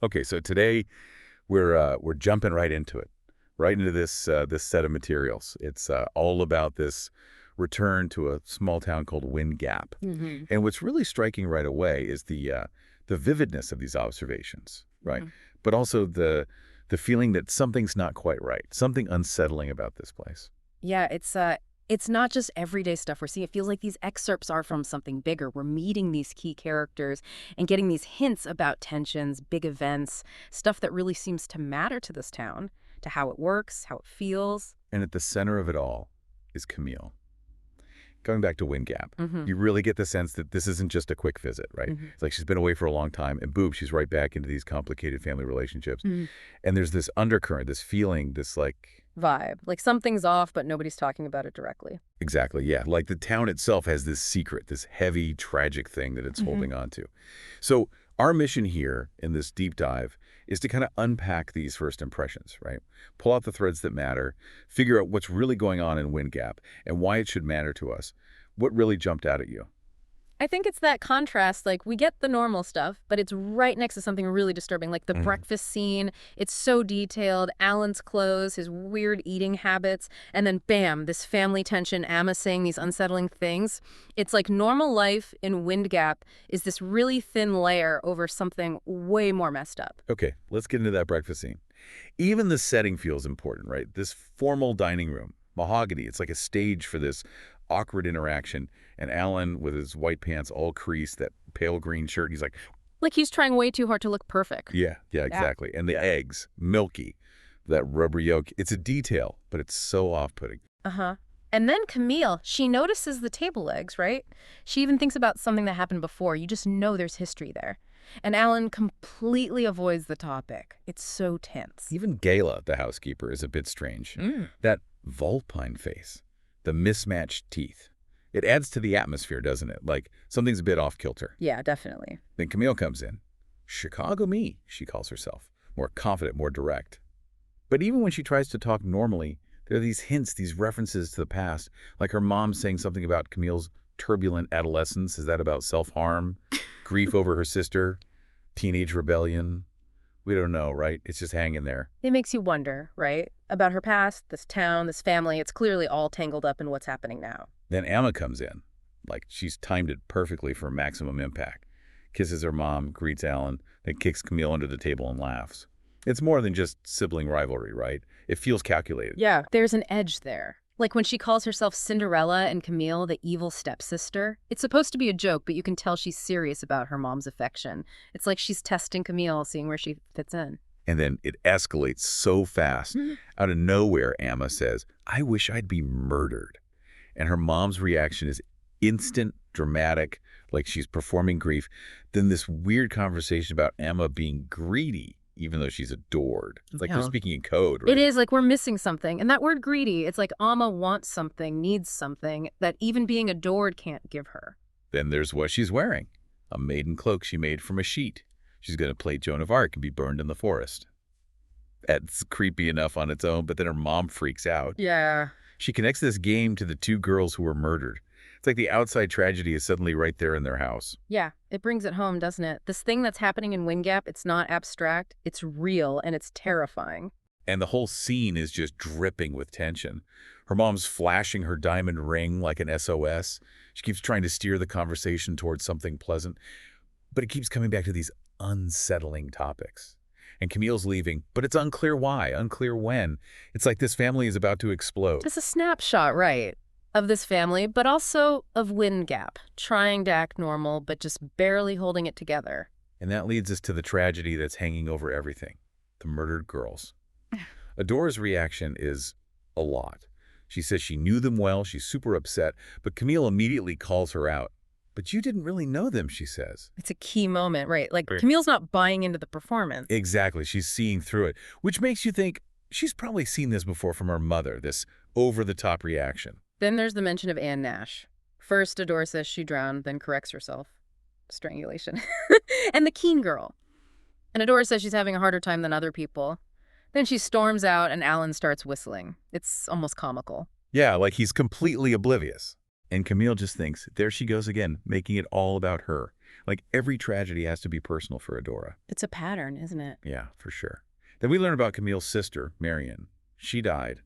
Okay, so today we're jumping right into it, right into this set of materials. It's all about this return to a small town called Wind Gap, Hmm. and what's really striking right away is the vividness of these observations, right? Hmm. But also the feeling that something's not quite right, something unsettling about this place. Yeah, it's not just everyday stuff we're seeing. It feels like these excerpts are from something bigger. We're meeting these key characters and getting these hints about tensions, big events, stuff that really seems to matter to this town, to how it works, how it feels. And at the center of it all is Camille. Going back to Wind Gap, Hmm. you really get the sense that this isn't just a quick visit, right? Hmm. It's like she's been away for a long time, and boom, she's right back into these complicated family relationships. Hmm. And there's this undercurrent, this feeling, this like, Vibe. Like something's off, but nobody's talking about it directly. exactly, yeah, like the town itself has this secret, this heavy, tragic thing that it's Hmm. holding on to. So our mission here in this deep dive is to kind of unpack these first impressions, right? Pull out the threads that matter, figure out what's really going on in Wind Gap and why it should matter to us. What really jumped out at you? I think it's that contrast. Like, we get the normal stuff, but it's right next to something really disturbing, like the Mhm. breakfast scene. It's so detailed. Alan's clothes, his weird eating habits, and then bam, this family tension, Amma saying these unsettling things. It's like normal life in Wind Gap is this really thin layer over something way more messed up. Okay, let's get into that breakfast scene. Even the setting feels important, right? This formal dining room, mahogany, it's like a stage for this awkward interaction. And Alan, with his white pants all creased, that pale green shirt, he's like, Like he's trying way too hard to look perfect. yeah, Yeah. exactly. And the eggs, milky, that rubber yolk. It's a detail, but it's so off-putting. Uh-huh. And then Camille, she notices the table legs, right? She even thinks about something that happened before. You just know there's history there. And Alan completely avoids the topic. It's so tense. Even Gayla, the housekeeper, is a bit strange. Mm. That vulpine face, the mismatched teeth. It adds to the atmosphere, doesn't it? Like something's a bit off-kilter. Yeah, definitely. Then Camille comes in. Chicago me, she calls herself. More confident, more direct. But even when she tries to talk normally, there are these hints, these references to the past, like her mom saying something about Camille's turbulent adolescence. Is that about self-harm, grief over her sister, teenage rebellion? We don't know, right? It's just hanging there. It makes you wonder, right? About her past, this town, this family. It's clearly all tangled up in what's happening now. Then Emma comes in. Like she's timed it perfectly for maximum impact. Kisses her mom, greets Alan, then kicks Camille under the table and laughs. It's more than just sibling rivalry, right? It feels calculated. Yeah. There's an edge there. Like when she calls herself Cinderella and Camille the evil stepsister. It's supposed to be a joke, but you can tell she's serious about her mom's affection. It's like she's testing Camille, seeing where she fits in. And then it escalates so fast. Mhm. Out of nowhere, Amma says, I wish I'd be murdered. And her mom's reaction is instant, dramatic, like she's performing grief. Then this weird conversation about Amma being greedy, even though she's adored. It's like they're Yeah. speaking in code, It right? is like we're missing something. And that word greedy, it's like Alma wants something, needs something that even being adored can't give her. Then there's what she's wearing, a maiden cloak she made from a sheet. She's going to play Joan of Arc and be burned in the forest. That's creepy enough on its own, but then her mom freaks out. Yeah. She connects this game to the two girls who were murdered. It's like the outside tragedy is suddenly right there in their house. Yeah, it brings it home, doesn't it? This thing that's happening in Wind Gap, it's not abstract, it's real, and it's terrifying. And the whole scene is just dripping with tension. Her mom's flashing her diamond ring like an SOS. She keeps trying to steer the conversation towards something pleasant, but it keeps coming back to these unsettling topics. And Camille's leaving, but it's unclear why, unclear when. It's like this family is about to explode. Just a snapshot, right, of this family, but also of Wind Gap, trying to act normal, but just barely holding it together. And that leads us to the tragedy that's hanging over everything, the murdered girls. Adora's reaction is a lot. She says she knew them well, she's super upset, but Camille immediately calls her out. But you didn't really know them, she says. It's a key moment, right? Like, Right. Camille's not buying into the performance. Exactly, she's seeing through it, which makes you think she's probably seen this before from her mother, this over-the-top reaction. Then there's the mention of Anne Nash. First, Adora says she drowned, then corrects herself. Strangulation. And the Keen girl. And Adora says she's having a harder time than other people. Then she storms out and Alan starts whistling. It's almost comical. Yeah, like he's completely oblivious. And Camille just thinks, there she goes again, making it all about her. Like every tragedy has to be personal for Adora. It's a pattern, isn't it? Yeah, for sure. Then we learn about Camille's sister, Marion. She died,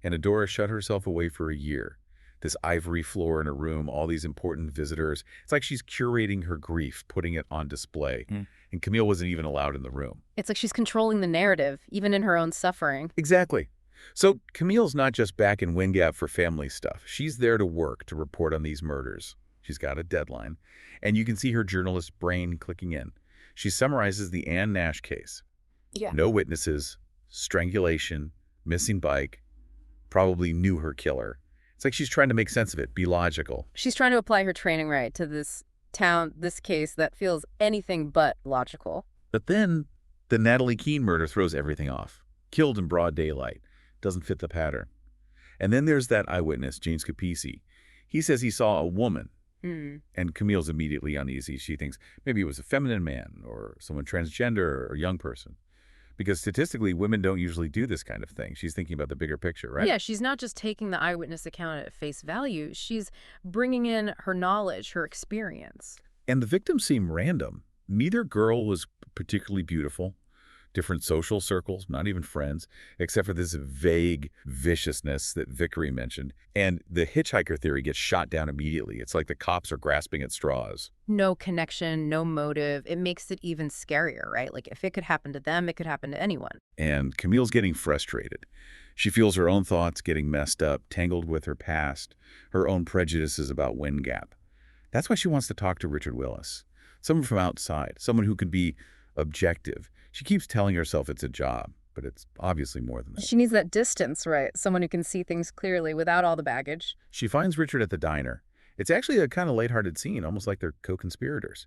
and Adora shut herself away for a year. This ivory floor in a room, all these important visitors. It's like she's curating her grief, putting it on display. And Camille wasn't even allowed in the room. It's like she's controlling the narrative, even in her own suffering. Exactly. So Camille's not just back in Wind Gap for family stuff. She's there to work, to report on these murders. She's got a deadline. And you can see her journalist brain clicking in. She summarizes the Ann Nash case. Yeah. No witnesses, strangulation, missing bike, probably knew her killer. It's like she's trying to make sense of it, be logical. She's trying to apply her training right to this case that feels anything but logical. But then the Natalie Keene murder throws everything off. Killed in broad daylight. Doesn't fit the pattern. And then there's that eyewitness, James Capisi. He says he saw a woman. And Camille's immediately uneasy. She thinks maybe it was a feminine man or someone transgender or a young person. Because statistically, women don't usually do this kind of thing. She's thinking about the bigger picture, right? Yeah, she's not just taking the eyewitness account at face value. She's bringing in her knowledge, her experience. And the victims seem random. Neither girl was particularly beautiful. Different social circles, not even friends, except for this vague viciousness that Vickery mentioned. And the hitchhiker theory gets shot down immediately. It's like the cops are grasping at straws. No connection, no motive. It makes it even scarier, right? Like if it could happen to them, it could happen to anyone. And Camille's getting frustrated. She feels her own thoughts getting messed up, tangled with her past, her own prejudices about Wind Gap. That's why she wants to talk to Richard Willis, someone from outside, someone who can be objective. She keeps telling herself it's a job, but it's obviously more than that. She needs that distance, right? Someone who can see things clearly without all the baggage. She finds Richard at the diner. It's actually a kind of lighthearted scene, almost like they're co-conspirators.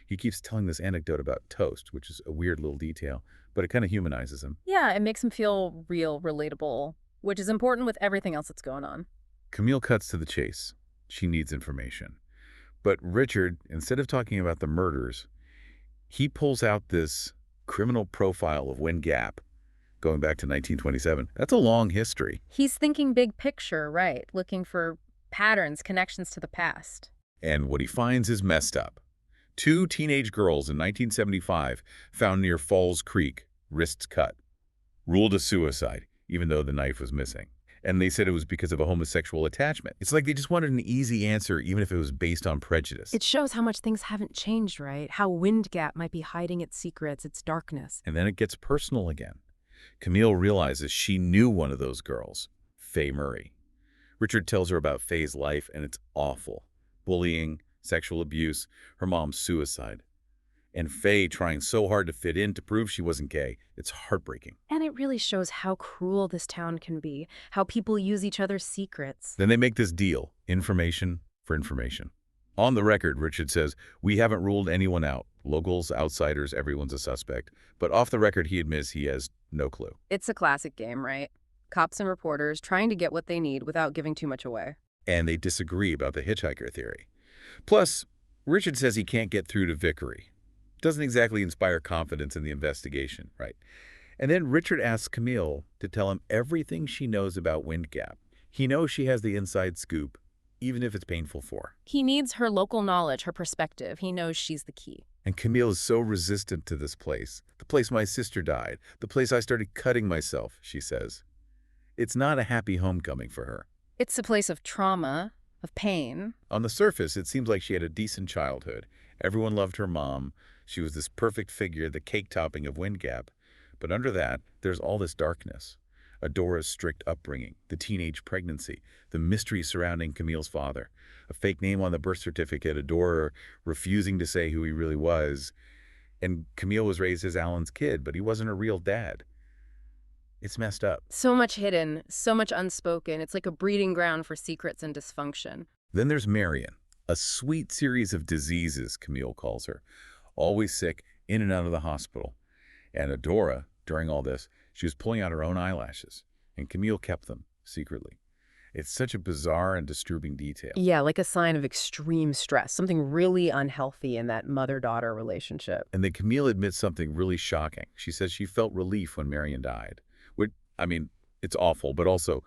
He keeps telling this anecdote about toast, which is a weird little detail, but it kind of humanizes him. Yeah, it makes him feel real, relatable, which is important with everything else that's going on. Camille cuts to the chase. She needs information. But Richard, instead of talking about the murders, he pulls out this criminal profile of Wind Gap, going back to 1927. That's a long history. He's thinking big picture, right? Looking for patterns, connections to the past. And what he finds is messed up. 2 teenage girls in 1975 found near Falls Creek, wrists cut. Ruled a suicide, even though the knife was missing. And they said it was because of a homosexual attachment. It's like they just wanted an easy answer, even if it was based on prejudice. It shows how much things haven't changed, right? How Wind Gap might be hiding its secrets, its darkness. And then it gets personal again. Camille realizes she knew one of those girls, Faye Murray. Richard tells her about Faye's life, and it's awful. Bullying, sexual abuse, her mom's suicide. And Faye trying so hard to fit in to prove she wasn't gay. It's heartbreaking. And it really shows how cruel this town can be, how people use each other's secrets. Then they make this deal, information for information. On the record, Richard says, we haven't ruled anyone out. Locals, outsiders, everyone's a suspect. But off the record, he admits he has no clue. It's a classic game, right? Cops and reporters trying to get what they need without giving too much away. And they disagree about the hitchhiker theory. Plus, Richard says he can't get through to Vickery. Doesn't exactly inspire confidence in the investigation, right? And then Richard asks Camille to tell him everything she knows about Wind Gap. He knows she has the inside scoop, even if it's painful for her. He needs her local knowledge, her perspective. He knows she's the key. And Camille is so resistant to this place. The place my sister died. The place I started cutting myself, she says. It's not a happy homecoming for her. It's a place of trauma, of pain. On the surface, it seems like she had a decent childhood. Everyone loved her mom. She was this perfect figure, the cake topping of Wind Gap. But under that, there's all this darkness. Adora's strict upbringing, the teenage pregnancy, the mystery surrounding Camille's father, a fake name on the birth certificate, Adora refusing to say who he really was. And Camille was raised as Alan's kid, but he wasn't a real dad. It's messed up. So much hidden, so much unspoken. It's like a breeding ground for secrets and dysfunction. Then there's Marion, a sweet series of diseases, Camille calls her. Always sick, in and out of the hospital. And Adora, during all this, she was pulling out her own eyelashes, and Camille kept them secretly. It's such a bizarre and disturbing detail. Yeah, like a sign of extreme stress, something really unhealthy in that mother-daughter relationship. And then Camille admits something really shocking. She says she felt relief when Marion died. Which, I mean, it's awful, but also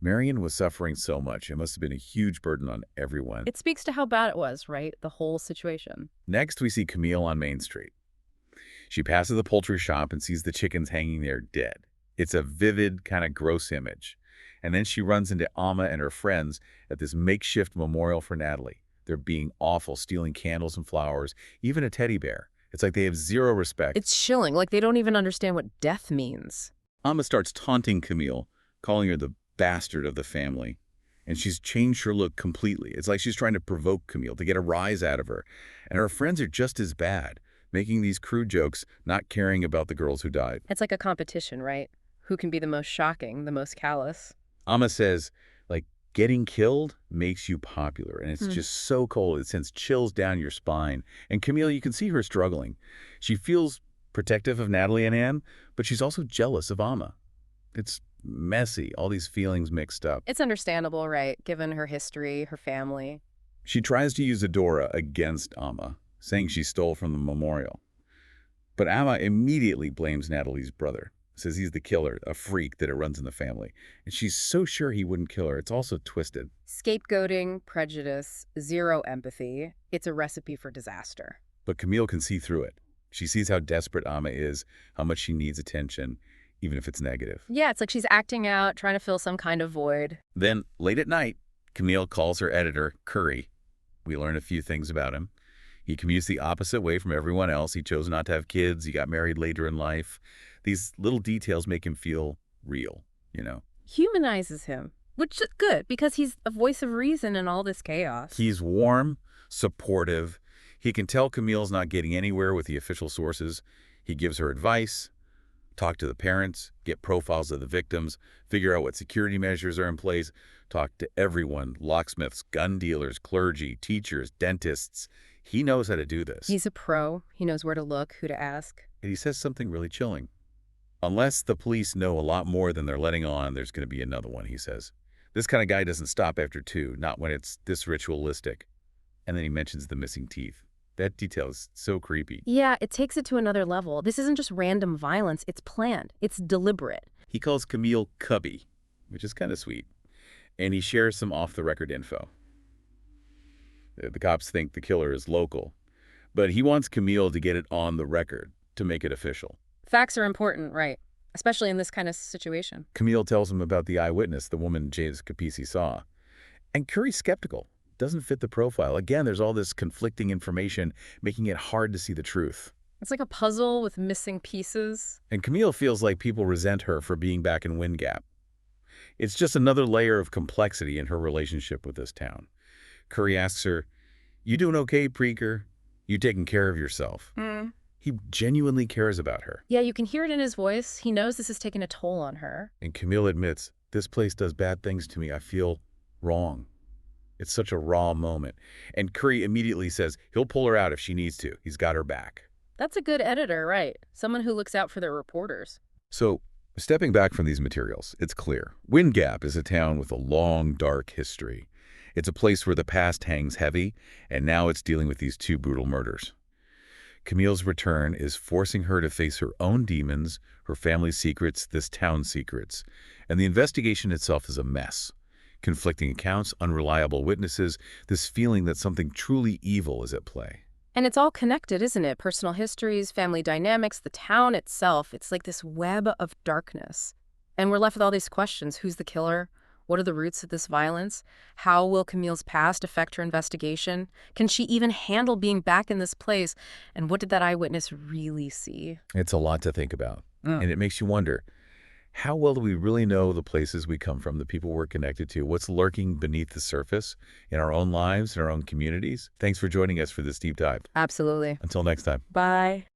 Marion was suffering so much. It must have been a huge burden on everyone. It speaks to how bad it was, right? The whole situation. Next, we see Camille on Main Street. She passes the poultry shop and sees the chickens hanging there dead. It's a vivid, kind of gross image. And then she runs into Amma and her friends at this makeshift memorial for Natalie. They're being awful, stealing candles and flowers, even a teddy bear. It's like they have zero respect. It's chilling, like they don't even understand what death means. Amma starts taunting Camille, calling her the bastard of the family. And she's changed her look completely. It's like she's trying to provoke Camille, to get a rise out of her. And her friends are just as bad, making these crude jokes, not caring about the girls who died. It's like a competition, right? Who can be the most shocking, the most callous? Amma says, like, getting killed makes you popular. And it's just so cold. It sends chills down your spine. And Camille, you can see her struggling. She feels protective of Natalie and Anne, but she's also jealous of Amma. It's messy, all these feelings mixed up. It's understandable, right? Given her history, her family. She tries to use Adora against Amma, saying she stole from the memorial. But Amma immediately blames Natalie's brother, says he's the killer, a freak that it runs in the family. And she's so sure he wouldn't kill her. It's also twisted. Scapegoating, prejudice, zero empathy. It's a recipe for disaster. But Camille can see through it. She sees how desperate Amma is, how much she needs attention, even if it's negative. Yeah, it's like she's acting out, trying to fill some kind of void. Then, late at night, Camille calls her editor, Curry. We learn a few things about him. He commutes the opposite way from everyone else. He chose not to have kids. He got married later in life. These little details make him feel real, you know. Humanizes him, which is good because he's a voice of reason in all this chaos. He's warm, supportive. He can tell Camille's not getting anywhere with the official sources. He gives her advice, talk to the parents, get profiles of the victims, figure out what security measures are in place, talk to everyone, locksmiths, gun dealers, clergy, teachers, dentists. He knows how to do this. He's a pro. He knows where to look, who to ask. And he says something really chilling. Unless the police know a lot more than they're letting on, there's going to be another one, he says. This kind of guy doesn't stop after 2, not when it's this ritualistic. And then he mentions the missing teeth. That detail is so creepy. Yeah, it takes it to another level. This isn't just random violence. It's planned. It's deliberate. He calls Camille Cubby, which is kind of sweet. And he shares some off-the-record info. The cops think the killer is local, but he wants Camille to get it on the record to make it official. Facts are important, right? Especially in this kind of situation. Camille tells him about the eyewitness, the woman James Capisi saw. And Curry's skeptical. Doesn't fit the profile. Again, there's all this conflicting information, making it hard to see the truth. It's like a puzzle with missing pieces. And Camille feels like people resent her for being back in Wind Gap. It's just another layer of complexity in her relationship with this town. Curry asks her, "You doing okay, Preaker? You taking care of yourself?" He genuinely cares about her. Yeah, you can hear it in his voice. He knows this is taking a toll on her. And Camille admits, "This place does bad things to me. I feel wrong." It's such a raw moment. And Curry immediately says he'll pull her out if she needs to. He's got her back. That's a good editor, right? Someone who looks out for their reporters. So, stepping back from these materials, it's clear. Wind Gap is a town with a long, dark history. It's a place where the past hangs heavy, and now it's dealing with these 2 brutal murders. Camille's return is forcing her to face her own demons, her family's secrets, this town's secrets. And the investigation itself is a mess. Conflicting accounts, unreliable witnesses, this feeling that something truly evil is at play. And it's all connected, isn't it? Personal histories, family dynamics, the town itself. It's like this web of darkness. And we're left with all these questions. Who's the killer? What are the roots of this violence? How will Camille's past affect her investigation? Can she even handle being back in this place? And what did that eyewitness really see? It's a lot to think about. And it makes you wonder, how well do we really know the places we come from, the people we're connected to? What's lurking beneath the surface in our own lives, in our own communities? Thanks for joining us for this deep dive. Absolutely. Until next time. Bye.